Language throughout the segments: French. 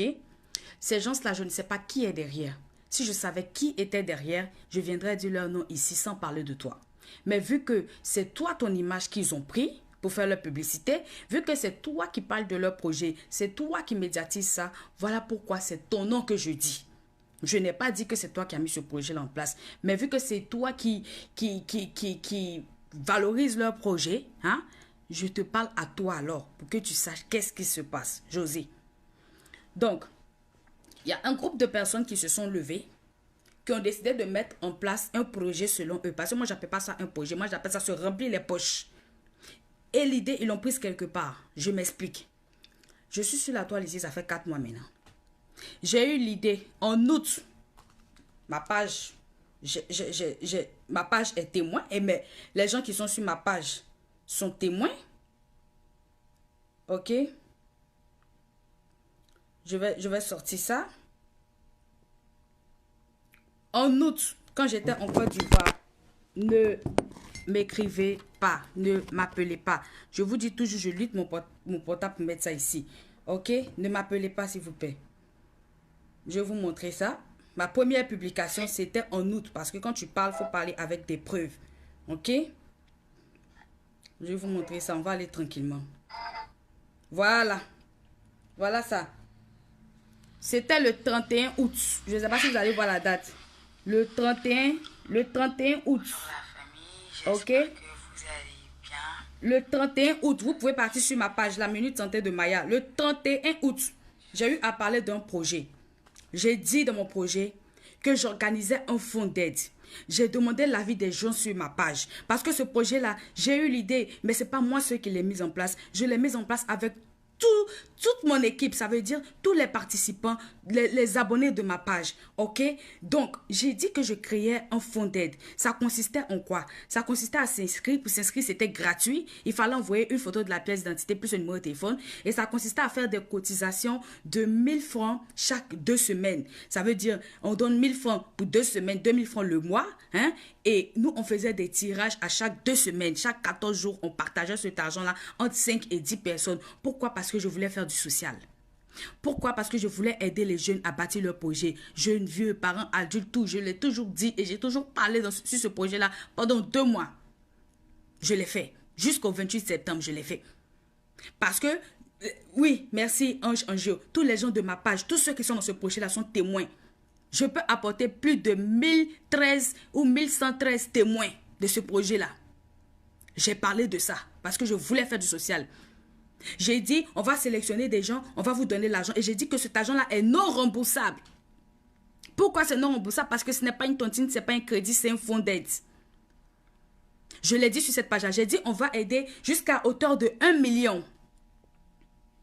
Et ces gens-là, je ne sais pas qui est derrière. Si je savais qui était derrière, je viendrais dire leur nom ici sans parler de toi. Mais vu que c'est toi ton image qu'ils ont pris pour faire leur publicité, vu que c'est toi qui parles de leur projet, c'est toi qui médiatise ça, voilà pourquoi c'est ton nom que je dis. Je n'ai pas dit que c'est toi qui as mis ce projet en place, mais vu que c'est toi qui valorise leur projet, hein, je te parle à toi alors pour que tu saches qu'est-ce qui se passe, José. Donc, il y a un groupe de personnes qui se sont levées, qui ont décidé de mettre en place un projet selon eux. Parce que moi, je n'appelle pas ça un projet. Moi, j'appelle ça se remplir les poches. Et l'idée, ils l'ont prise quelque part. Je m'explique. Je suis sur la toile ici, ça fait 4 mois maintenant. J'ai eu l'idée en août. Ma page, ma page est témoin. Et mais les gens qui sont sur ma page sont témoins. Ok? Je vais sortir ça. En août, quand j'étais en Côte d'Ivoire, ne m'écrivez pas, ne m'appelez pas. Je vous dis toujours, je lutte mon portable pour mettre ça ici. Ok? Ne m'appelez pas, s'il vous plaît. Je vais vous montrer ça. Ma première publication, c'était en août. Parce que quand tu parles, il faut parler avec des preuves. Ok? Je vais vous montrer ça. On va aller tranquillement. Voilà. Voilà ça. C'était le 31 août. Je ne sais pas si vous allez voir la date. Le 31 août. Ok? Le 31 août, vous pouvez partir sur ma page, la Minute Santé de Maya. Le 31 août, j'ai eu à parler d'un projet. J'ai dit dans mon projet que j'organisais un fonds d'aide. J'ai demandé l'avis des gens sur ma page. Parce que ce projet-là, j'ai eu l'idée, mais ce n'est pas moi ceux qui l'ai mis en place. Je l'ai mis en place avec toute mon équipe, ça veut dire tous les participants, les abonnés de ma page, ok? Donc, j'ai dit que je créais un fonds d'aide. Ça consistait en quoi? Ça consistait à s'inscrire. Pour s'inscrire, c'était gratuit. Il fallait envoyer une photo de la pièce d'identité plus un numéro de téléphone. Et ça consistait à faire des cotisations de 1000 francs chaque 2 semaines. Ça veut dire, on donne 1000 francs pour 2 semaines, 2000 francs le mois, hein? Et nous, on faisait des tirages à chaque 2 semaines. Chaque 14 jours, on partageait cet argent-là entre 5 et 10 personnes. Pourquoi? Parce que je voulais faire du social. Pourquoi? Parce que je voulais aider les jeunes à bâtir leur projet. Jeunes, vieux, parents, adultes, tout. Je l'ai toujours dit et j'ai toujours parlé sur ce projet-là pendant 2 mois. Je l'ai fait. Jusqu'au 28 septembre, je l'ai fait. Parce que, oui, merci Ange Angio. Tous les gens de ma page, tous ceux qui sont dans ce projet-là sont témoins. Je peux apporter plus de 1013 ou 1113 témoins de ce projet-là. J'ai parlé de ça parce que je voulais faire du social. J'ai dit, on va sélectionner des gens, on va vous donner l'argent. Et j'ai dit que cet argent-là est non remboursable. Pourquoi c'est non remboursable? Parce que ce n'est pas une tontine, ce n'est pas un crédit, c'est un fonds d'aide. Je l'ai dit sur cette page-là. J'ai dit, on va aider jusqu'à hauteur de 1 million.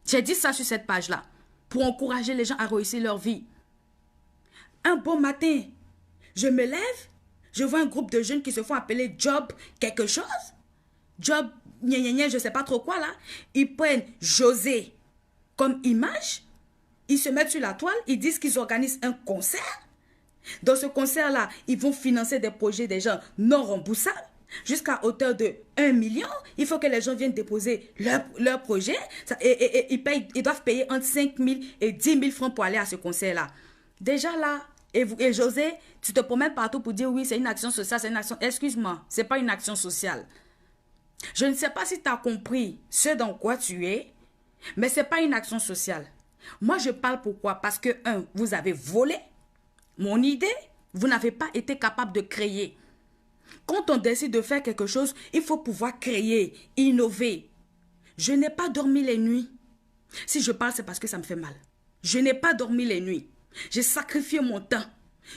J'ai dit ça sur cette page-là. Pour encourager les gens à réussir leur vie. Un bon matin, je me lève, je vois un groupe de jeunes qui se font appeler Job quelque chose. Job, je ne sais pas trop quoi là. Ils prennent José comme image. Ils se mettent sur la toile. Ils disent qu'ils organisent un concert. Dans ce concert-là, ils vont financer des projets des gens non remboursables. Jusqu'à hauteur de 1 million. Il faut que les gens viennent déposer leur projet. Et ils doivent payer entre 5 000 et 10 000 francs pour aller à ce concert-là. Déjà là, et José, tu te promènes partout pour dire oui, c'est une action sociale, c'est une action... Excuse-moi, c'est pas une action sociale. Je ne sais pas si tu as compris ce dans quoi tu es, mais c'est pas une action sociale. Moi, je parle pourquoi? Parce que, vous avez volé mon idée, vous n'avez pas été capable de créer. Quand on décide de faire quelque chose, il faut pouvoir créer, innover. Je n'ai pas dormi les nuits. Si je parle, c'est parce que ça me fait mal. Je n'ai pas dormi les nuits. J'ai sacrifié mon temps.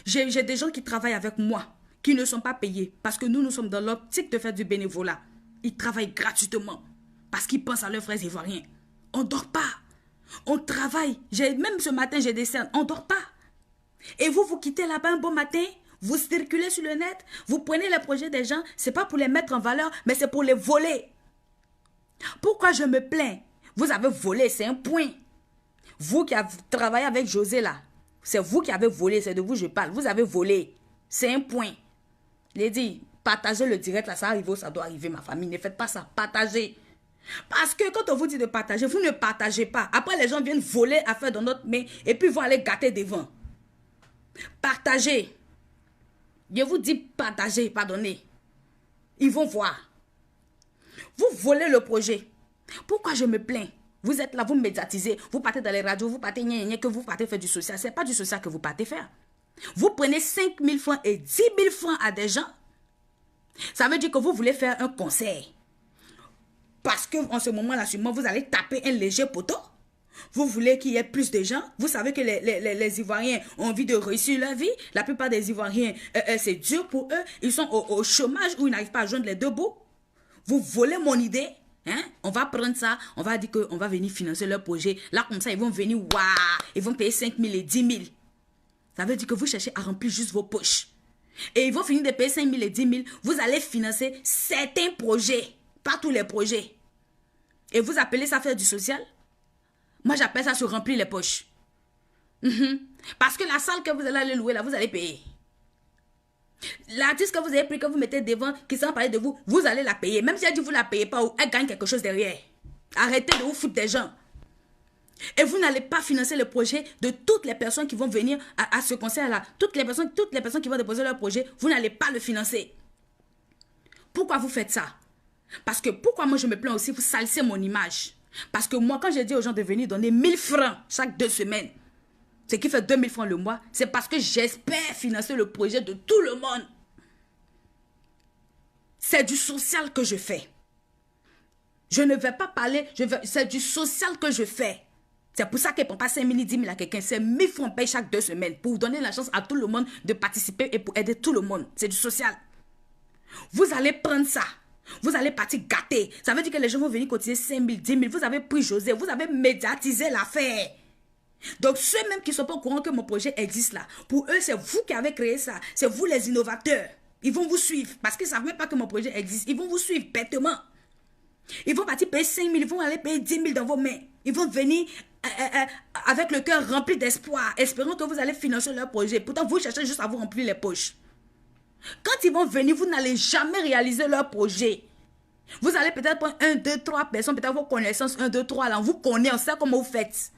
J'ai des gens qui travaillent avec moi, qui ne sont pas payés, parce que nous sommes dans l'optique de faire du bénévolat. Ils travaillent gratuitement, parce qu'ils pensent à leurs frères ivoiriens. On ne dort pas. On travaille. Même ce matin, j'ai des cernes. On ne dort pas. Et vous quittez là-bas un bon matin, vous circulez sur le net, vous prenez les projets des gens, ce n'est pas pour les mettre en valeur, mais c'est pour les voler. Pourquoi je me plains? Vous avez volé, c'est un point. Vous qui avez travaillé avec José là, c'est vous qui avez volé, c'est de vous je parle. Vous avez volé, c'est un point. Les dit, partagez le direct là, ça arrive, ça doit arriver ma famille, ne faites pas ça, partagez. Parce que quand on vous dit de partager, vous ne partagez pas. Après, les gens viennent voler affaires dans notre main et puis vont aller gâter devant. Partagez. Je vous dis partagez, pardonnez. Ils vont voir. Vous volez le projet. Pourquoi je me plains? Vous êtes là, vous médiatisez, vous partez dans les radios, vous partez que vous partez faire du social. Ce n'est pas du social que vous partez faire. Vous prenez 5 000 francs et 10 000 francs à des gens. Ça veut dire que vous voulez faire un concert. Parce qu'en ce moment-là, sûrement, vous allez taper un léger poteau. Vous voulez qu'il y ait plus de gens. Vous savez que les Ivoiriens ont envie de réussir leur vie. La plupart des Ivoiriens, c'est dur pour eux. Ils sont au chômage où ils n'arrivent pas à joindre les deux bouts. Vous volez mon idée. Hein? On va prendre ça. On va dire qu'on va venir financer leur projet. Là, comme ça, ils vont venir. Waouh! Ils vont payer 5 000 et 10 000. Ça veut dire que vous cherchez à remplir juste vos poches. Et ils vont finir de payer 5 000 et 10 000. Vous allez financer certains projets. Pas tous les projets. Et vous appelez ça faire du social? Moi, j'appelle ça se remplir les poches. Parce que la salle que vous allez aller louer, là, vous allez payer. L'artiste que vous avez pris, que vous mettez devant, qui s'en parle de vous, vous allez la payer. Même si elle dit que vous ne la payez pas, elle gagne quelque chose derrière. Arrêtez de vous foutre des gens. Et vous n'allez pas financer le projet de toutes les personnes qui vont venir à ce concert-là. Toutes les personnes qui vont déposer leur projet, vous n'allez pas le financer. Pourquoi vous faites ça? Parce que pourquoi moi je me plains aussi, vous salissez mon image. Parce que moi, quand j'ai dit aux gens de venir donner 1000 francs chaque 2 semaines, ce qui fait 2000 francs le mois, c'est parce que j'espère financer le projet de tout le monde. C'est du social que je fais. Je ne vais pas parler, c'est du social que je fais. C'est pour ça qu'elle ne prend pas 5 000, 10 000 à quelqu'un. C'est 1000 francs paye chaque 2 semaines pour donner la chance à tout le monde de participer et pour aider tout le monde. C'est du social. Vous allez prendre ça. Vous allez partir gâter. Ça veut dire que les gens vont venir cotiser 5 000, 10 000. Vous avez pris José. Vous avez médiatisé l'affaire. Donc, ceux-mêmes qui ne sont pas au courant que mon projet existe là, pour eux, c'est vous qui avez créé ça. C'est vous les innovateurs. Ils vont vous suivre parce qu'ils ne savent même pas que mon projet existe. Ils vont vous suivre bêtement. Ils vont partir payer 5 000. Ils vont aller payer 10 000 dans vos mains. Ils vont venir avec le cœur rempli d'espoir, espérant que vous allez financer leur projet. Pourtant, vous cherchez juste à vous remplir les poches. Quand ils vont venir, vous n'allez jamais réaliser leur projet. Vous allez peut-être prendre 1, 2, 3 personnes, peut-être vos connaissances, 1, 2, 3, là, on vous connaît, on sait comment vous faites.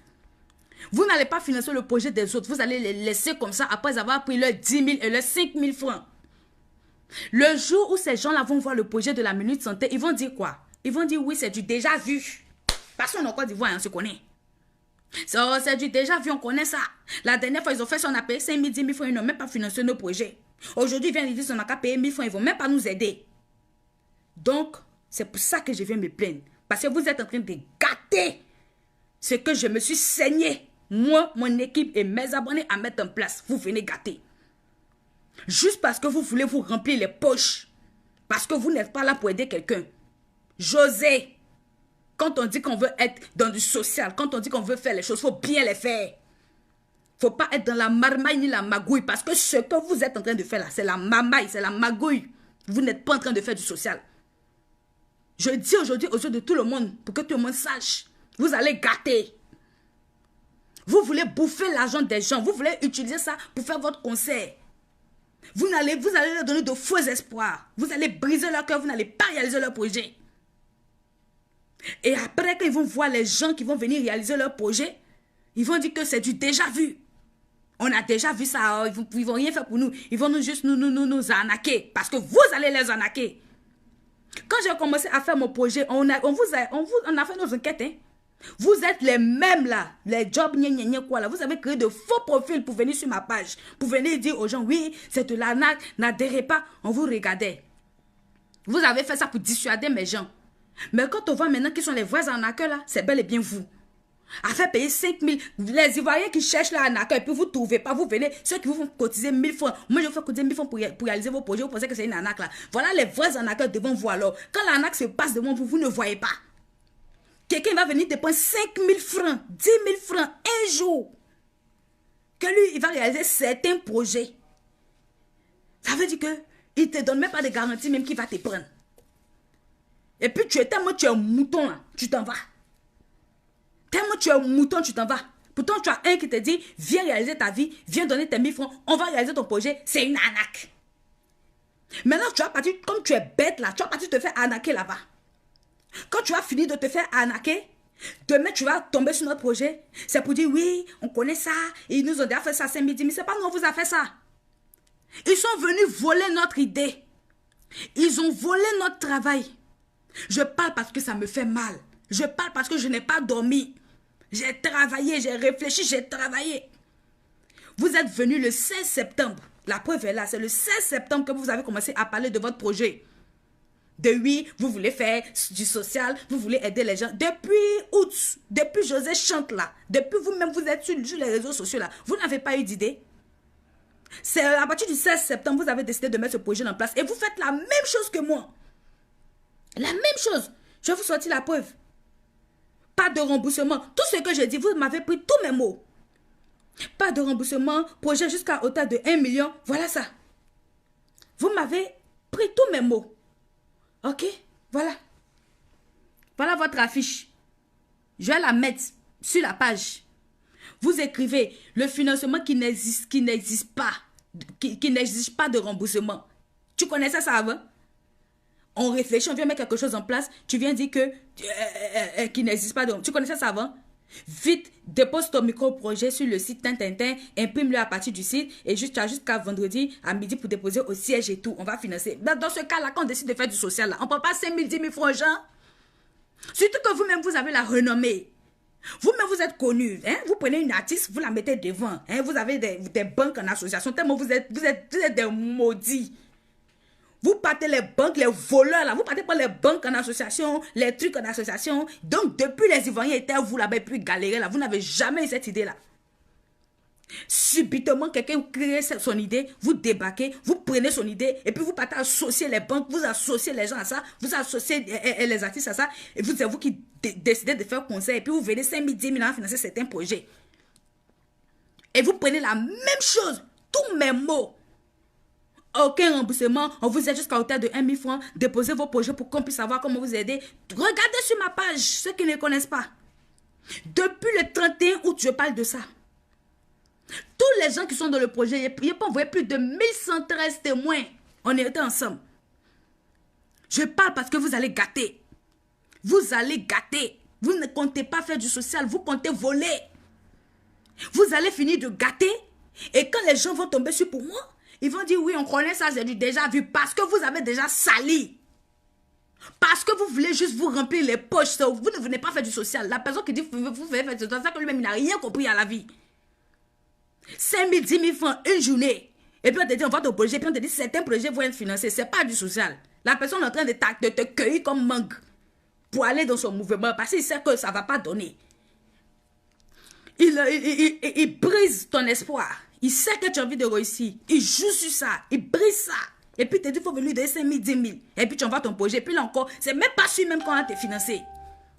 Vous n'allez pas financer le projet des autres, vous allez les laisser comme ça après avoir pris leurs 10 000 et leurs 5 000 francs. Le jour où ces gens-là vont voir le projet de la Minute Santé, ils vont dire quoi? Ils vont dire oui, c'est du déjà vu. Parce qu'en Côte d'Ivoire, on se connaît. C'est du déjà vu, on connaît ça. La dernière fois, ils ont fait ça, on a payé 5 000, 10 000 francs, ils n'ont même pas financé nos projets. Aujourd'hui, ils viennent dire qu'on n'a qu'à payer 1000 francs, ils ne vont même pas nous aider. Donc, c'est pour ça que je viens me plaindre. Parce que vous êtes en train de gâter ce que je me suis saigné, moi, mon équipe et mes abonnés à mettre en place. Vous venez gâter. Juste parce que vous voulez vous remplir les poches. Parce que vous n'êtes pas là pour aider quelqu'un. José, quand on dit qu'on veut être dans du social, quand on dit qu'on veut faire les choses, il faut bien les faire. Il ne faut pas être dans la marmaille ni la magouille. Parce que ce que vous êtes en train de faire là, c'est la marmaille, c'est la magouille. Vous n'êtes pas en train de faire du social. Je dis aujourd'hui aux yeux de tout le monde, pour que tout le monde sache, vous allez gâter. Vous voulez bouffer l'argent des gens. Vous voulez utiliser ça pour faire votre concert. Vous allez leur donner de faux espoirs. Vous allez briser leur cœur. Vous n'allez pas réaliser leur projet. Et après, quand ils vont voir les gens qui vont venir réaliser leur projet, ils vont dire que c'est du déjà vu. On a déjà vu ça. Ils vont rien faire pour nous. Ils vont juste nous arnaquer. Parce que vous allez les arnaquer. Quand j'ai commencé à faire mon projet, on a fait nos enquêtes. Hein. Vous êtes les mêmes là, les jobs quoi là. Vous avez créé de faux profils pour venir sur ma page, pour venir dire aux gens, oui, c'est de l'arnaque, n'adhérez pas, on vous regardait. Vous avez fait ça pour dissuader mes gens. Mais quand on voit maintenant qui sont les vrais arnaqueurs là, c'est bel et bien vous. À faire payer 5 000, les Ivoiriens qui cherchent l'arnaqueur et puis vous ne trouvez pas, vous venez, ceux qui vous font cotiser 1000 francs. Moi je vous fais cotiser 1000 francs pour réaliser vos projets, vous pensez que c'est une arnaque là. Voilà les vrais arnaqueurs devant vous alors. Quand l'arnaque se passe devant vous, vous ne voyez pas. Quelqu'un va venir te prendre 5 000 francs, 10 000 francs un jour. Que lui, il va réaliser certains projets. Ça veut dire qu'il ne te donne même pas de garantie même qu'il va te prendre. Et puis tu es un mouton là, tu t'en vas. Tellement tu es un mouton, tu t'en vas. Pourtant, tu as un qui te dit, viens réaliser ta vie, viens donner tes 1000 francs, on va réaliser ton projet, c'est une arnaque. Maintenant, tu vas partir, comme tu es bête là, tu vas partir te faire arnaquer là-bas. Quand tu as fini de te faire arnaquer, demain tu vas tomber sur notre projet. C'est pour dire oui, on connaît ça. Ils nous ont déjà fait ça 5 000, 10 000. C'est pas nous, on vous a fait ça. Ils sont venus voler notre idée. Ils ont volé notre travail. Je parle parce que ça me fait mal. Je parle parce que je n'ai pas dormi. J'ai travaillé, j'ai réfléchi, j'ai travaillé. Vous êtes venus le 16 septembre. La preuve est là. C'est le 16 septembre que vous avez commencé à parler de votre projet. De oui, vous voulez faire du social, vous voulez aider les gens. Depuis août, depuis José chante là, depuis vous-même, vous êtes sur les réseaux sociaux là, vous n'avez pas eu d'idée. C'est à partir du 16 septembre, vous avez décidé de mettre ce projet en place et vous faites la même chose que moi. La même chose. Je vais vous sortir la preuve. Pas de remboursement. Tout ce que j'ai dit, vous m'avez pris tous mes mots. Pas de remboursement, projet jusqu'à hauteur de 1 million. Voilà ça. Vous m'avez pris tous mes mots. Ok, voilà. Voilà votre affiche. Je vais la mettre sur la page. Vous écrivez le financement qui n'existe pas, qui n'exige pas de remboursement. Tu connaissais ça avant? On réfléchit, on vient mettre quelque chose en place. Tu viens dire que qui n'existe pas de remboursement. Tu connaissais ça avant? Vite, dépose ton micro-projet sur le site Tintintin, imprime-le à partir du site et tu as jusqu'à vendredi à midi pour déposer au siège et tout. On va financer. Dans ce cas-là, quand on décide de faire du social, là, on ne prend pas 5 000, 10 000 francs, gens. Surtout que vous-même, vous avez la renommée. Vous-même, vous êtes connu. Hein? Vous prenez une artiste, vous la mettez devant. Hein? Vous avez des banques en association. Tellement vous êtes des maudits. Vous partez les banques, les voleurs là, vous partez pas les banques en association, les trucs en association. Donc depuis les Ivoiriens étaient à vous là-bas et puis galérer là, vous n'avez jamais eu cette idée là. Subitement, quelqu'un crée son idée, vous débarquez, vous prenez son idée et puis vous partez associer les banques, vous associez les gens à ça, vous associez les artistes à ça et c'est vous qui décidez de faire conseil et puis vous venez 5 000, 10 000 à financer certains projets. Et vous prenez la même chose, tous mes mots. Aucun remboursement, on vous aide jusqu'à hauteur de 1 000 francs. Déposez vos projets pour qu'on puisse savoir comment vous aider. Regardez sur ma page, ceux qui ne connaissent pas. Depuis le 31 août, je parle de ça. Tous les gens qui sont dans le projet, il n'y a pas envoyé plus de 1113 témoins. On était ensemble. Je parle parce que vous allez gâter. Vous allez gâter. Vous ne comptez pas faire du social, vous comptez voler. Vous allez finir de gâter. Et quand les gens vont tomber sur pour moi, ils vont dire oui, on connaît ça, j'ai déjà vu. Parce que vous avez déjà sali. Parce que vous voulez juste vous remplir les poches. Vous ne venez pas faire du social. La personne qui dit vous venez faire du social, c'est que lui-même n'a rien compris à la vie. 5 000, 10 000 francs une journée. Et puis on te dit on va te projet. Puis on te dit certains projets vont être financés. Ce n'est pas du social. La personne est en train de te cueillir comme mangue pour aller dans son mouvement. Parce qu'il sait que ça ne va pas donner. Il brise ton espoir. Il sait que tu as envie de réussir. Il joue sur ça. Il brise ça. Et puis, il te dit, il faut venir de 5 000, 10 000. Et puis, tu envoies ton projet. Et puis là encore, c'est même pas sûr même quand on va te financer.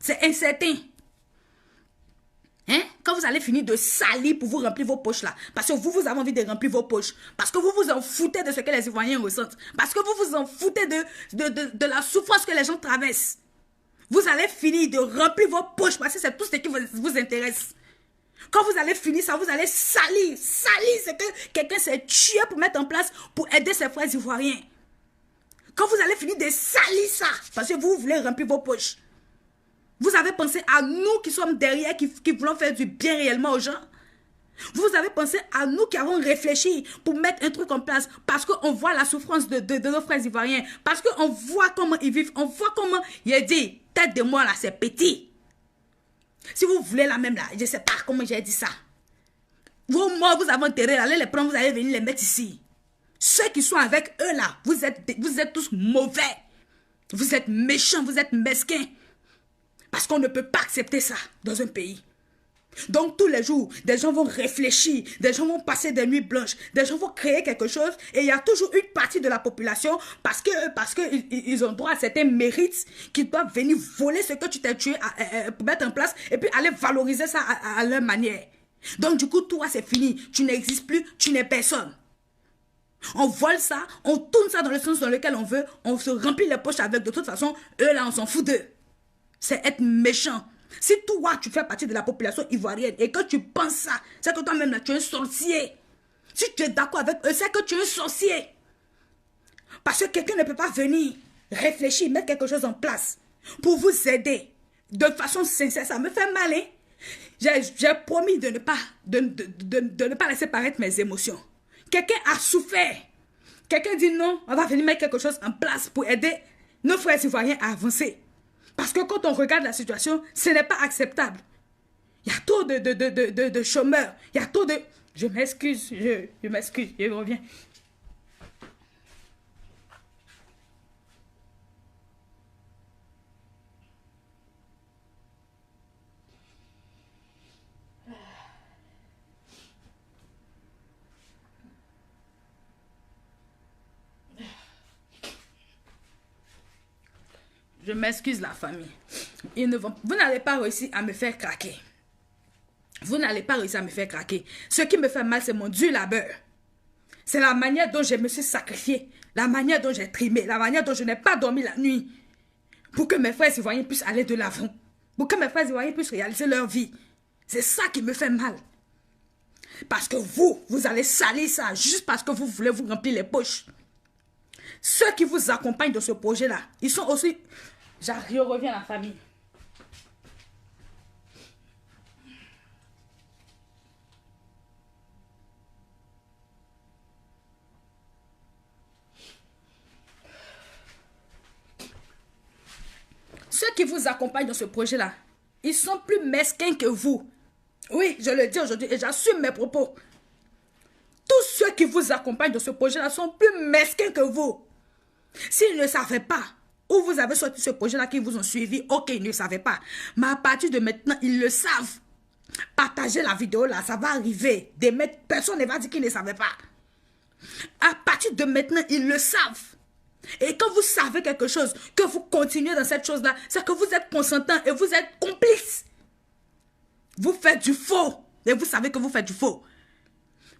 C'est incertain. Hein? Quand vous allez finir de salir pour vous remplir vos poches là. Parce que vous avez envie de remplir vos poches. Parce que vous vous en foutez de ce que les Ivoiriens ressentent. Parce que vous vous en foutez de la souffrance que les gens traversent. Vous allez finir de remplir vos poches parce que c'est tout ce qui vous intéresse. Quand vous allez finir ça, vous allez salir. Salir, c'est que quelqu'un s'est tué pour mettre en place, pour aider ses frères ivoiriens. Quand vous allez finir de salir ça, parce que vous voulez remplir vos poches. Vous avez pensé à nous qui sommes derrière, qui voulons faire du bien réellement aux gens. Vous avez pensé à nous qui avons réfléchi pour mettre un truc en place. Parce qu'on voit la souffrance de nos frères ivoiriens. Parce qu'on voit comment ils vivent. On voit comment il a dit, tête de moi là, c'est petit. Si vous voulez la même là, je ne sais pas comment j'ai dit ça. Vos morts, vous avez enterré là, allez les prendre, vous allez venir les mettre ici. Ceux qui sont avec eux là, vous êtes tous mauvais. Vous êtes méchants, vous êtes mesquins. Parce qu'on ne peut pas accepter ça dans un pays. Donc tous les jours, des gens vont réfléchir, des gens vont passer des nuits blanches, des gens vont créer quelque chose et il y a toujours une partie de la population parce que ils ont droit à certains mérites qui doivent venir voler ce que tu t'es tué pour mettre en place et puis aller valoriser ça à leur manière. Donc du coup, toi c'est fini, tu n'existes plus, tu n'es personne. On vole ça, on tourne ça dans le sens dans lequel on veut, on se remplit les poches avec, de toute façon, eux là on s'en fout d'eux. C'est être méchant. Si toi, tu fais partie de la population ivoirienne et que tu penses ça, c'est que toi-même, là, tu es un sorcier. Si tu es d'accord avec eux, c'est que tu es un sorcier. Parce que quelqu'un ne peut pas venir réfléchir, mettre quelque chose en place pour vous aider de façon sincère. Ça me fait mal, hein? J'ai promis de ne pas laisser paraître mes émotions. Quelqu'un a souffert. Quelqu'un dit non, on va venir mettre quelque chose en place pour aider nos frères ivoiriens à avancer. Parce que quand on regarde la situation, ce n'est pas acceptable. Il y a trop de chômeurs. Il y a trop de... Je m'excuse, je m'excuse, je reviens. Je m'excuse la famille. Vous n'allez pas réussir à me faire craquer. Vous n'allez pas réussir à me faire craquer. Ce qui me fait mal, c'est mon dur labeur. C'est la manière dont je me suis sacrifié. La manière dont j'ai trimé. La manière dont je n'ai pas dormi la nuit. Pour que mes frères ivoiriens puissent aller de l'avant. Pour que mes frères ivoiriens puissent réaliser leur vie. C'est ça qui me fait mal. Parce que vous allez salir ça juste parce que vous voulez vous remplir les poches. Ceux qui vous accompagnent dans ce projet-là, ils sont aussi... Je reviens à la famille. Ceux qui vous accompagnent dans ce projet-là, ils sont plus mesquins que vous. Oui, je le dis aujourd'hui et j'assume mes propos. Tous ceux qui vous accompagnent dans ce projet-là sont plus mesquins que vous. S'ils ne savaient pas où vous avez sorti ce projet-là, qu'ils vous ont suivi, ok, ils ne savaient pas. Mais à partir de maintenant, ils le savent. Partagez la vidéo là, ça va arriver. Personne ne va dire qu'ils ne savaient pas. À partir de maintenant, ils le savent. Et quand vous savez quelque chose, que vous continuez dans cette chose-là, c'est que vous êtes consentant et vous êtes complice. Vous faites du faux. Et vous savez que vous faites du faux.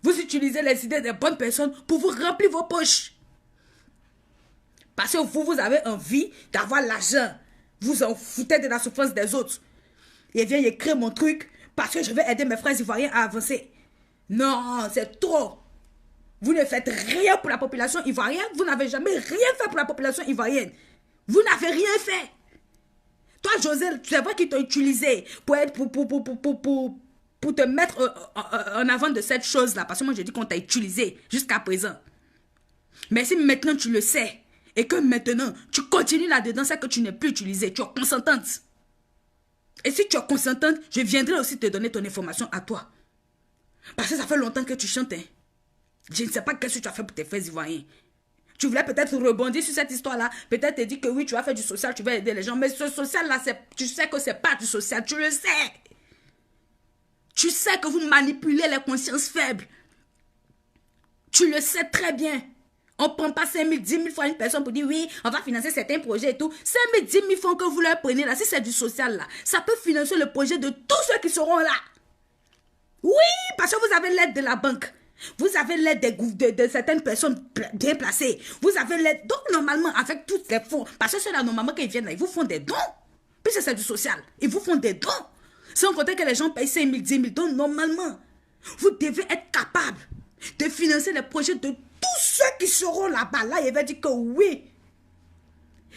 Vous utilisez les idées des bonnes personnes pour vous remplir vos poches. Parce que vous avez envie d'avoir l'argent. Vous en foutez de la souffrance des autres. Et viens écrire mon truc parce que je vais aider mes frères ivoiriens à avancer. Non, c'est trop. Vous ne faites rien pour la population ivoirienne. Vous n'avez jamais rien fait pour la population ivoirienne. Vous n'avez rien fait. Toi, José, c'est vrai qu'ils t'ont utilisé pour te mettre en avant de cette chose-là. Parce que moi, je dis qu'on t'a utilisé jusqu'à présent. Mais si maintenant tu le sais et que maintenant tu continues là-dedans, c'est que tu n'es plus utilisé. Tu es consentante. Et si tu es consentante, je viendrai aussi te donner ton information à toi. Parce que ça fait longtemps que tu chantes. Hein. Je ne sais pas qu'est-ce que tu as fait pour tes frères ivoiriens. Tu voulais peut-être rebondir sur cette histoire-là. Peut-être te dire que oui, tu as fait du social, tu vas aider les gens. Mais ce social-là, tu sais que ce n'est pas du social. Tu le sais. Tu sais que vous manipulez les consciences faibles. Tu le sais très bien. On ne prend pas 5 000, 10 000 fois une personne pour dire oui, on va financer certains projets et tout. 5 000, 10 000 francs que vous leur prenez là, si c'est du social là, ça peut financer le projet de tous ceux qui seront là. Oui, parce que vous avez l'aide de la banque. Vous avez l'aide de certaines personnes bien placées. Vous avez l'aide. Donc, normalement, avec tous les fonds, parce que ceux-là, normalement, quand ils viennent là, ils vous font des dons. Puisque c'est du social. Ils vous font des dons. Sans compter que les gens payent 5 000, 10 000. Donc, normalement, vous devez être capable de financer les projets de tous ceux qui seront là-bas. Là, il va dire que oui.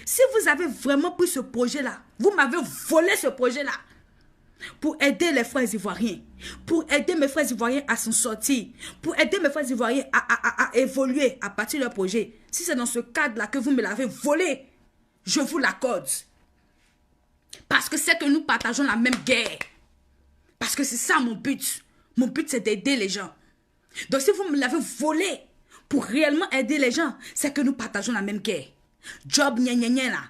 Si vous avez vraiment pris ce projet-là, vous m'avez volé ce projet-là. Pour aider les frères ivoiriens, pour aider mes frères ivoiriens à s'en sortir, pour aider mes frères ivoiriens à évoluer à partir de leur projet. Si c'est dans ce cadre-là que vous me l'avez volé, je vous l'accorde. Parce que c'est que nous partageons la même guerre. Parce que c'est ça mon but. Mon but, c'est d'aider les gens. Donc si vous me l'avez volé pour réellement aider les gens, c'est que nous partageons la même guerre. Job gna gna gna là.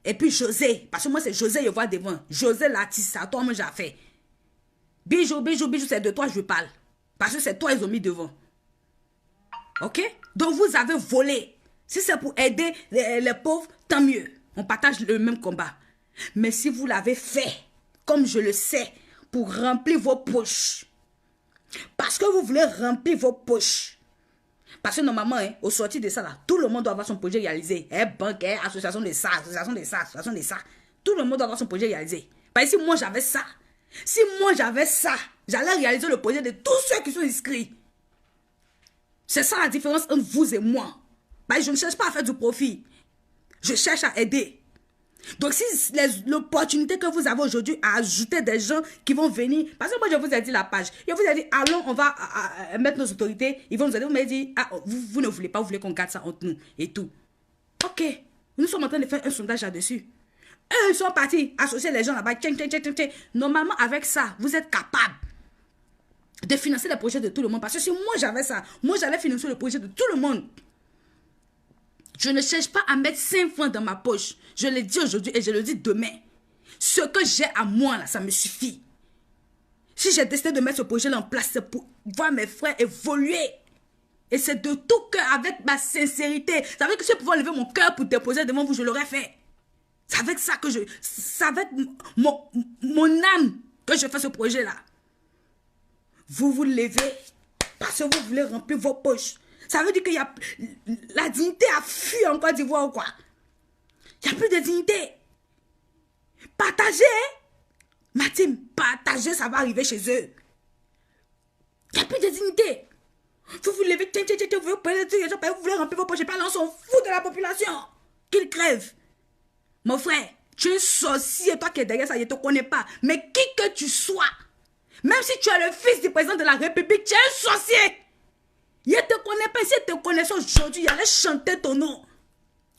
Et puis José, parce que moi c'est José, je vois devant. José l'artiste, à toi moi j'ai fait. Bijou, c'est de toi je parle. Parce que c'est toi ils ont mis devant. Ok? Donc vous avez volé. Si c'est pour aider les pauvres, tant mieux. On partage le même combat. Mais si vous l'avez fait, comme je le sais, pour remplir vos poches. Parce que vous voulez remplir vos poches. Parce que normalement, hein, au sortir de ça, là, tout le monde doit avoir son projet réalisé. Banque, association de ça, association de ça, association de ça. Tout le monde doit avoir son projet réalisé. Parce que si moi j'avais ça, j'allais réaliser le projet de tous ceux qui sont inscrits. C'est ça la différence entre vous et moi. Parce que je ne cherche pas à faire du profit. Je cherche à aider. Donc, si l'opportunité que vous avez aujourd'hui à ajouter des gens qui vont venir, parce que moi, je vous ai dit la page, je vous ai dit, allons, on va mettre nos autorités, ils vont nous aider, vous m'avez dit, ah, vous ne voulez pas, vous voulez qu'on garde ça entre nous et tout. Ok, nous sommes en train de faire un sondage là-dessus. Eux, ils sont partis associer les gens là-bas. Normalement, avec ça, vous êtes capable de financer les projets de tout le monde. Parce que si moi j'avais ça, moi j'allais financer le projet de tout le monde. Je ne cherche pas à mettre 5 francs dans ma poche. Je le dis aujourd'hui et je le dis demain. Ce que j'ai à moi là, ça me suffit. Si j'ai décidé de mettre ce projet là en place, c'est pour voir mes frères évoluer. Et c'est de tout cœur, avec ma sincérité. C'est avec que je pouvais lever mon cœur pour déposer devant vous, je l'aurais fait. C'est avec ça que c'est avec mon âme que je fais ce projet-là. Vous vous levez parce que vous voulez remplir vos poches. Ça veut dire que la dignité a fui en Côte d'Ivoire ou quoi? Il n'y a plus de dignité. Partagez. Ma team, partagez, ça va arriver chez eux. Il n'y a plus de dignité. Vous vous levez, vous voulez remplir vos poches. On s'en fout de la population. Qu'ils crèvent. Mon frère, tu es sorcier, toi qui es derrière ça, je ne te connais pas. Mais qui que tu sois, même si tu es le fils du président de la République, tu es un sorcier. Je ne te connais pas. Si je te connaissais aujourd'hui, j'allais chanter ton nom.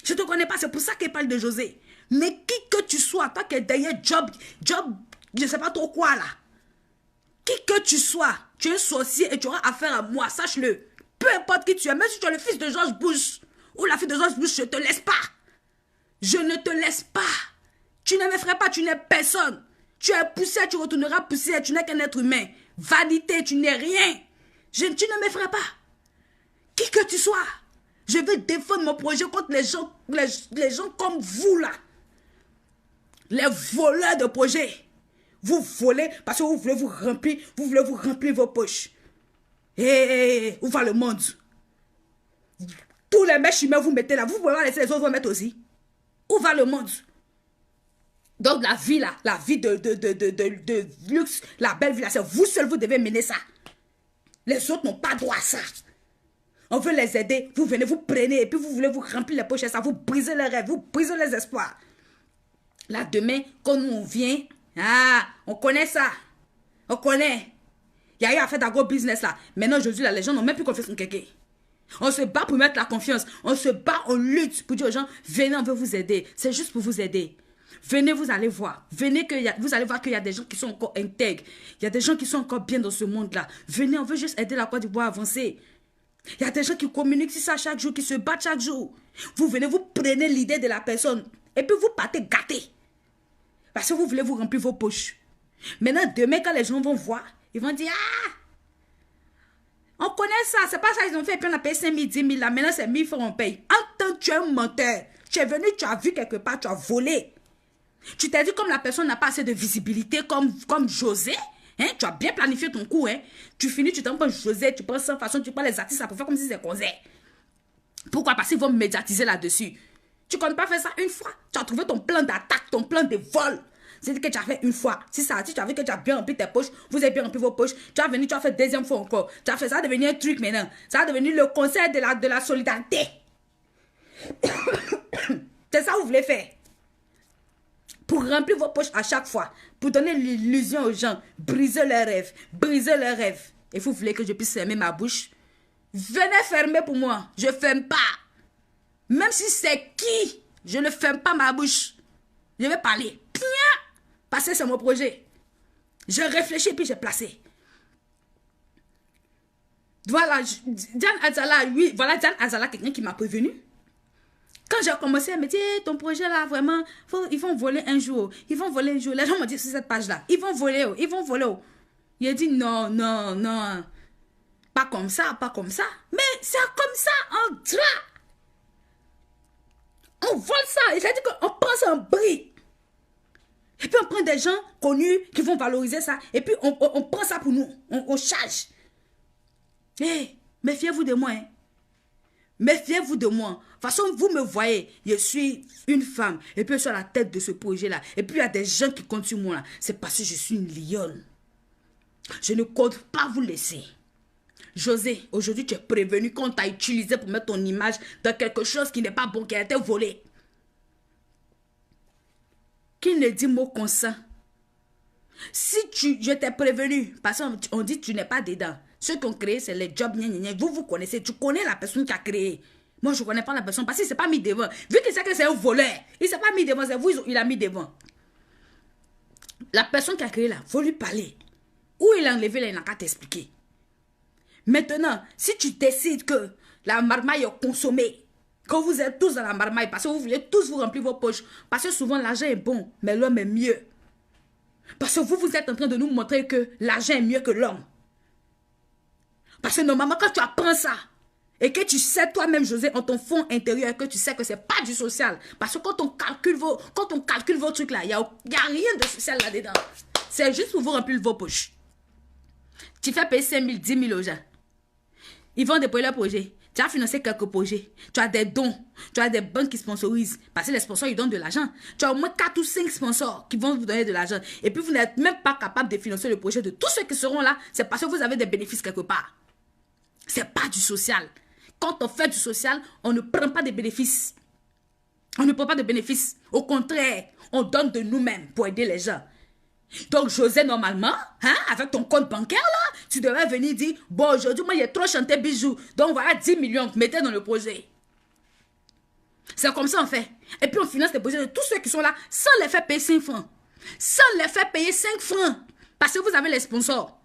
Je ne te connais pas, c'est pour ça qu'il parle de José. Mais qui que tu sois, toi qui es derrière Job, je ne sais pas trop quoi là. Qui que tu sois, tu es un sorcier et tu auras affaire à moi, sache-le. Peu importe qui tu es, même si tu es le fils de George Bush ou la fille de George Bush, je ne te laisse pas. Je ne te laisse pas. Tu ne me ferais pas, tu n'es personne. Tu es poussière, tu retourneras poussière, tu n'es qu'un être humain. Vanité, tu n'es rien. Tu ne me ferais pas. Qui que tu sois, je vais défendre mon projet contre les gens comme vous là. Les voleurs de projets. Vous volez parce que vous voulez vous remplir vos poches. Où va le monde? Tous les mecs humains vous mettez là, vous pouvez pas laisser les autres vous mettre aussi. Où va le monde? Donc la vie là, la vie de luxe, la belle vie là, c'est vous seul vous devez mener ça. Les autres n'ont pas droit à ça. On veut les aider, vous venez, vous prenez et puis vous voulez vous remplir les poches et ça, vous brisez les rêves, vous brisez les espoirs. Là demain, quand nous on vient, on connaît ça. On connaît. Il y a eu à faire d'agro business là. Maintenant aujourd'hui là, les gens n'ont même plus confiance en quelqu'un. On se bat pour mettre la confiance. On se bat, on lutte pour dire aux gens, venez, on veut vous aider. C'est juste pour vous aider. Venez, vous allez voir. Venez, vous allez voir qu'il y a des gens qui sont encore intègres. Il y a des gens qui sont encore bien dans ce monde-là. Venez, on veut juste aider la Côte d'Ivoire à avancer. Il y a des gens qui communiquent sur ça chaque jour, qui se battent chaque jour. Vous venez, vous prenez l'idée de la personne et puis vous partez gâtés. Parce que vous voulez vous remplir vos poches. Maintenant, demain, quand les gens vont voir, ils vont dire, on connaît ça, c'est pas ça, ils ont fait, et puis on a payé 5 000, 10 000, là, maintenant c'est 1000 francs, on paye. En tant que tu es un menteur, tu es venu, tu as vu quelque part, tu as volé. Tu t'es dit, comme la personne n'a pas assez de visibilité, comme José, hein, tu as bien planifié ton coup, hein. Tu finis, tu t'en prends José, tu prends sans façon, tu prends les artistes, ça pour faire comme si c'était concert. Pourquoi? Parce qu'ils vont médiatiser là-dessus. Tu ne comptes pas faire ça une fois. Tu as trouvé ton plan d'attaque, ton plan de vol. C'est ce que tu as fait une fois. Si ça, si tu as vu que tu as bien rempli tes poches, vous avez bien rempli vos poches, tu as venu, tu as fait deuxième fois encore. Tu as fait ça, va devenir un truc maintenant. Ça va devenir le concert de la solidarité. C'est ça que vous voulez faire. Pour remplir vos poches à chaque fois. Pour donner l'illusion aux gens. Briser leurs rêves. Briser leurs rêves. Et vous voulez que je puisse fermer ma bouche? Venez fermer pour moi. Je ne ferme pas. Même si c'est qui, je ne ferme pas ma bouche. Je vais parler. Parce que c'est mon projet. Je réfléchis puis j'ai placé. Voilà, Diane Azala, oui, voilà Diane Azala, quelqu'un qui m'a prévenu. Quand j'ai commencé, elle me dit, ton projet là, vraiment, ils vont voler un jour. Ils vont voler un jour. Les gens m'ont dit sur cette page-là, ils vont voler, ils vont voler. Il a dit, non, non, non. Pas comme ça, pas comme ça. Mais c'est comme ça, on droit. On vole ça. Il a dit qu'on prend ça en bris. Et puis on prend des gens connus qui vont valoriser ça. Et puis on prend ça pour nous. On charge. Hé, méfiez-vous de moi. Hein. Méfiez-vous de moi. De toute façon, vous me voyez. Je suis une femme. Et puis je suis à la tête de ce projet-là. Et puis il y a des gens qui comptent sur moi là. C'est parce que je suis une lionne. Je ne compte pas vous laisser. José, aujourd'hui tu es prévenu qu'on t'a utilisé pour mettre ton image dans quelque chose qui n'est pas bon, qui a été volé. qui ne dit mot consent. Si je t'ai prévenu, parce qu'on dit que tu n'es pas dedans. Ceux qui ont créé, c'est les jobs. Vous connaissez, tu connais la personne qui a créé. Moi, je ne connais pas la personne parce qu'il ne s'est pas mis devant. Vu qu'il sait que c'est un voleur, il ne s'est pas mis devant, c'est vous, il a mis devant. La personne qui a créé là, il faut lui parler. Où il a enlevé là, il n'a qu'à t'expliquer. Maintenant, si tu décides que la marmaille est consommée, que vous êtes tous dans la marmaille, parce que vous voulez tous vous remplir vos poches, parce que souvent l'argent est bon, mais l'homme est mieux. Parce que vous êtes en train de nous montrer que l'argent est mieux que l'homme. Parce que normalement, quand tu apprends ça, et que tu sais toi-même, José, en ton fond intérieur, que tu sais que ce n'est pas du social. Parce que quand on calcule vos trucs là, il n'y a rien de social là-dedans. C'est juste pour vous remplir vos poches. Tu fais payer 5 000, 10 000 aux gens. Ils vont déployer leur projet. Tu as financé quelques projets. Tu as des dons. Tu as des banques qui sponsorisent. Parce que les sponsors, ils donnent de l'argent. Tu as au moins 4 ou 5 sponsors qui vont vous donner de l'argent. Et puis, vous n'êtes même pas capable de financer le projet de tous ceux qui seront là. C'est parce que vous avez des bénéfices quelque part. Ce n'est pas du social. Quand on fait du social, on ne prend pas de bénéfices. On ne prend pas de bénéfices. Au contraire, on donne de nous-mêmes pour aider les gens. Donc, José, normalement, hein, avec ton compte bancaire, là, tu devrais venir dire, bon, aujourd'hui, moi, j'ai trop chanté bijoux. Donc, voilà 10 millions, mettez dans le projet. C'est comme ça, on fait. Et puis, on finance les projets de tous ceux qui sont là, sans les faire payer 5 francs. Sans les faire payer 5 francs. Parce que vous avez les sponsors.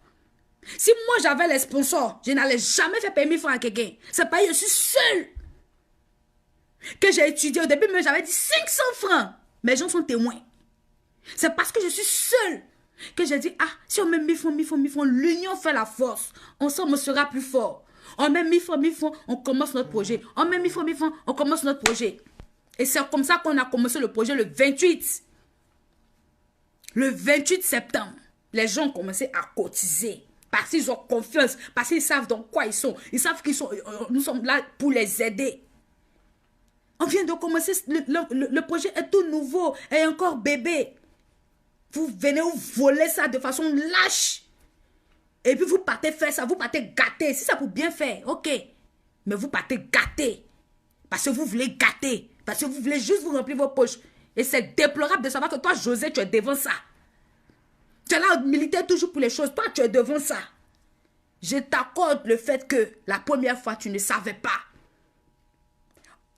Si moi, j'avais les sponsors, je n'allais jamais faire payer 1000 francs à quelqu'un. C'est pas, je suis seul. Que j'ai étudié au début, mais j'avais dit 500 francs. Mes gens sont témoins. C'est parce que je suis seule que j'ai dit, ah, si on met 1000 francs, l'union fait la force. Ensemble, on sera plus fort. On met 1000 francs, on commence notre projet. On met 1000 francs, on commence notre projet. Et c'est comme ça qu'on a commencé le projet le 28. Le 28 septembre, les gens ont commencé à cotiser. Parce qu'ils ont confiance, parce qu'ils savent dans quoi ils sont. Ils savent qu'ils sont, nous sommes là pour les aider. On vient de commencer, le projet est tout nouveau, est encore bébé. Vous venez vous voler ça de façon lâche. Et puis vous partez faire ça, vous partez gâter. Si ça pour bien faire, ok. Mais vous partez gâter. Parce que vous voulez gâter. Parce que vous voulez juste vous remplir vos poches. Et c'est déplorable de savoir que toi, José, tu es devant ça. Tu es là militaire toujours pour les choses. Toi, tu es devant ça. Je t'accorde le fait que la première fois, tu ne savais pas.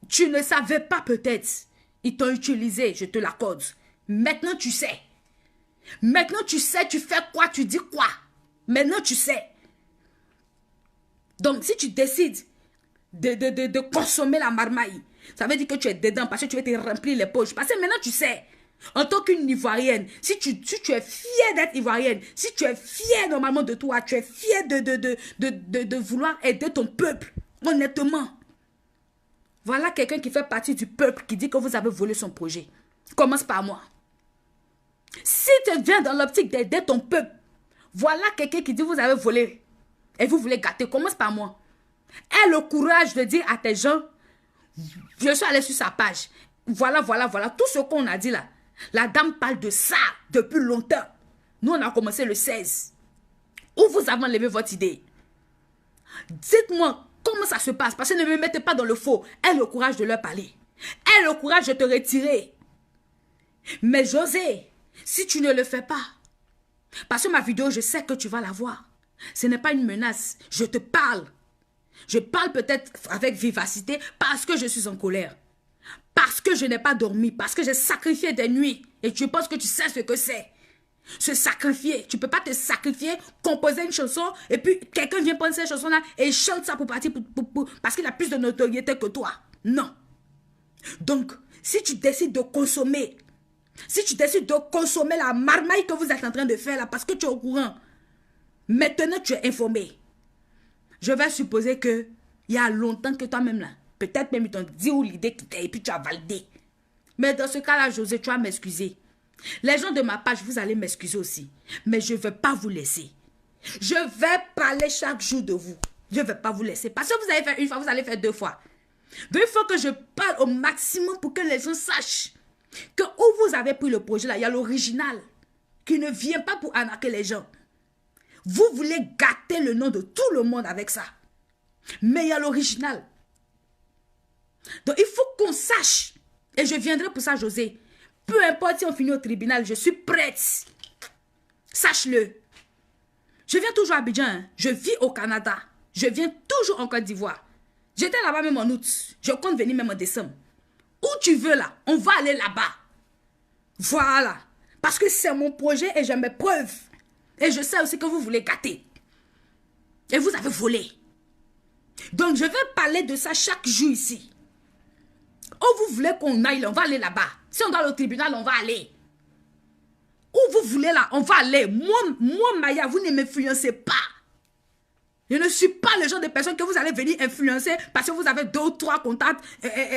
Tu ne savais pas peut-être. Ils t'ont utilisé, je te l'accorde. Maintenant, tu sais. Maintenant, tu sais, tu fais quoi, tu dis quoi. Maintenant, tu sais. Donc, si tu décides de consommer la marmaille, ça veut dire que tu es dedans parce que tu veux te remplir les poches. Parce que maintenant, tu sais. En tant qu'une Ivoirienne, si tu es fière d'être Ivoirienne, si tu es fière normalement de toi, tu es fière de vouloir aider ton peuple, honnêtement. Voilà quelqu'un qui fait partie du peuple qui dit que vous avez volé son projet. Commence par moi. Si tu viens dans l'optique d'aider ton peuple, voilà quelqu'un qui dit vous avez volé et vous voulez gâter, commence par moi. Aie le courage de dire à tes gens, je suis allé sur sa page. Voilà, tout ce qu'on a dit là. La dame parle de ça depuis longtemps. Nous, on a commencé le 16. Où vous avez enlevé votre idée? Dites-moi comment ça se passe. Parce que ne me mettez pas dans le faux. Aie le courage de leur parler. Aie le courage de te retirer. Mais José, si tu ne le fais pas, parce que ma vidéo, je sais que tu vas la voir. Ce n'est pas une menace. Je te parle. Je parle peut-être avec vivacité parce que je suis en colère. Parce que je n'ai pas dormi, parce que j'ai sacrifié des nuits. Et tu penses que tu sais ce que c'est. Se sacrifier. Tu ne peux pas te sacrifier, composer une chanson, et puis quelqu'un vient prendre cette chanson-là et il chante ça pour partir, parce qu'il a plus de notoriété que toi. Non. Donc, si tu décides de consommer, la marmaille que vous êtes en train de faire là, parce que tu es au courant, maintenant tu es informé. Je vais supposer que il y a longtemps que toi-même là, peut-être même ils t'ont dit ou l'idée qui t'est et puis tu as validé. Mais dans ce cas-là, José, tu vas m'excuser. Les gens de ma page, vous allez m'excuser aussi. Mais je ne vais pas vous laisser. Je vais parler chaque jour de vous. Je ne vais pas vous laisser. Parce que vous avez fait une fois, vous allez faire 2 fois. Donc il faut que je parle au maximum pour que les gens sachent que où vous avez pris le projet là, il y a l'original qui ne vient pas pour arnaquer les gens. Vous voulez gâter le nom de tout le monde avec ça. Mais il y a l'original. Donc il faut qu'on sache. Et je viendrai pour ça, José. Peu importe si on finit au tribunal, je suis prête. Sache-le. Je viens toujours à Abidjan. Hein. Je vis au Canada. Je viens toujours en Côte d'Ivoire. J'étais là-bas même en août. Je compte venir même en décembre. Où tu veux là, on va aller là-bas. Voilà. Parce que c'est mon projet et j'ai mes preuves. Et je sais aussi que vous voulez gâter. Et vous avez volé. Donc je vais parler de ça chaque jour ici. Où vous voulez qu'on aille, on va aller là-bas. Si on doit aller au tribunal, on va aller. Où vous voulez là, on va aller. Moi Maya, vous ne m'influencez pas. Je ne suis pas le genre de personne que vous allez venir influencer parce que vous avez 2 ou 3 contacts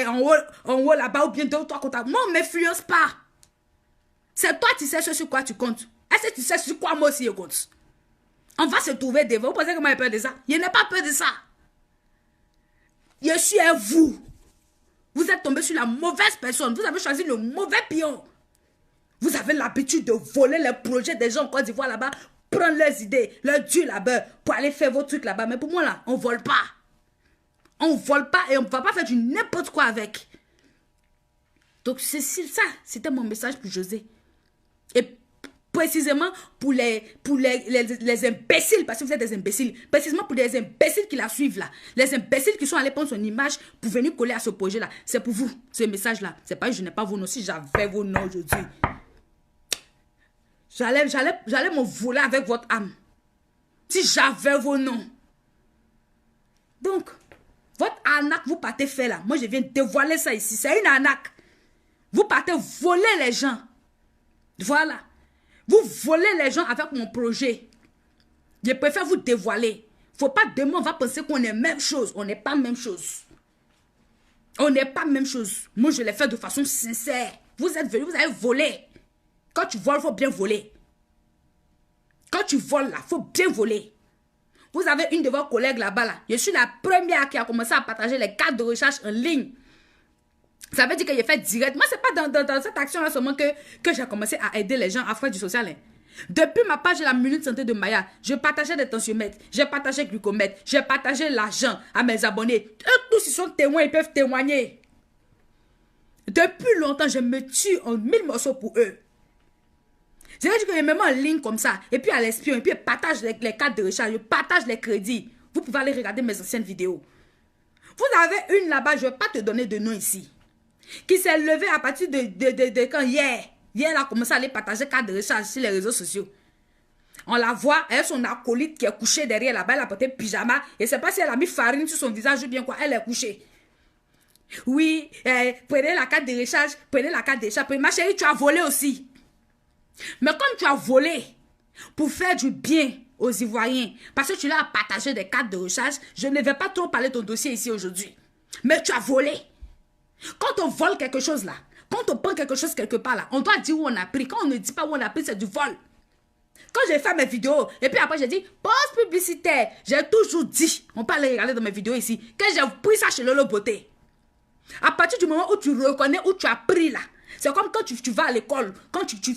en haut là-bas ou bien 2 ou 3 contacts. Moi, on ne m'influence pas. C'est toi, tu sais sur quoi tu comptes. Est-ce que tu sais sur quoi moi aussi je compte? On va se trouver devant. Vous pensez que moi j'ai peur de ça? Je n'ai pas peur de ça. Je suis à vous. Vous êtes tombé sur la mauvaise personne. Vous avez choisi le mauvais pion. Vous avez l'habitude de voler les projets des gens en Côte d'Ivoire là-bas, prendre leurs idées, leur dieu là-bas, pour aller faire vos trucs là-bas. Mais pour moi là, on ne vole pas. On ne vole pas et on ne va pas faire du n'importe quoi avec. Donc c'est ça, c'était mon message pour José. Et précisément pour les imbéciles, parce que vous êtes des imbéciles, précisément pour les imbéciles qui la suivent là, les imbéciles qui sont allés prendre son image pour venir coller à ce projet là, c'est pour vous, ce message là. C'est pas, je n'ai pas vos noms, si j'avais vos noms aujourd'hui, j'allais me voler avec votre âme, si j'avais vos noms. Donc, votre arnaque, vous partez faire là, moi je viens dévoiler ça ici, c'est une arnaque. Vous partez voler les gens, voilà. Vous volez les gens avec mon projet. Je préfère vous dévoiler. Faut pas demain on va penser qu'on est même chose. On n'est pas même chose. On n'est pas même chose. Moi, je l'ai fait de façon sincère. Vous êtes venus, vous avez volé. Quand tu voles, il faut bien voler. Quand tu voles là, il faut bien voler. Vous avez une de vos collègues là-bas là. Je suis la première qui a commencé à partager les cartes de recherche en ligne. Ça veut dire que j'ai fait direct. Moi, c'est pas dans cette action-là seulement que j'ai commencé à aider les gens à faire du social. Hein. Depuis ma page de la Minute Santé de Maya, je partageais des tensiomètres, j'ai partagé glucomètre, j'ai partagé l'argent à mes abonnés. Eux tous, ils sont témoins, ils peuvent témoigner. Depuis longtemps, je me tue en 1000 morceaux pour eux. C'est-à-dire que je me mets en ligne comme ça, et puis à l'espion, et puis je partage les cartes de recharge, je partage les crédits. Vous pouvez aller regarder mes anciennes vidéos. Vous avez une là-bas, je ne vais pas te donner de nom ici, qui s'est levé à partir de quand hier. Hier, elle a commencé à aller partager carte de recharge sur les réseaux sociaux. On la voit, elle, son acolyte qui est couché derrière là-bas, elle a porté pyjama. Et c'est pas si elle a mis farine sur son visage ou bien quoi, elle est couchée. Oui, prenez la carte de recharge, prenez la carte de recharge. Ma chérie, tu as volé aussi. Mais comme tu as volé pour faire du bien aux Ivoiriens, parce que tu l'as partagé des cartes de recharge, je ne vais pas trop parler de ton dossier ici aujourd'hui. Mais tu as volé. Quand on vole quelque chose là, quand on prend quelque chose quelque part là, on doit dire où on a pris. Quand on ne dit pas où on a pris, c'est du vol. Quand j'ai fait mes vidéos, et puis après j'ai dit, pause publicitaire, j'ai toujours dit, on peut aller regarder dans mes vidéos ici, que j'ai pris ça chez Lolo Beauté. À partir du moment où tu reconnais où tu as pris là, c'est comme quand tu vas à l'école, quand tu fais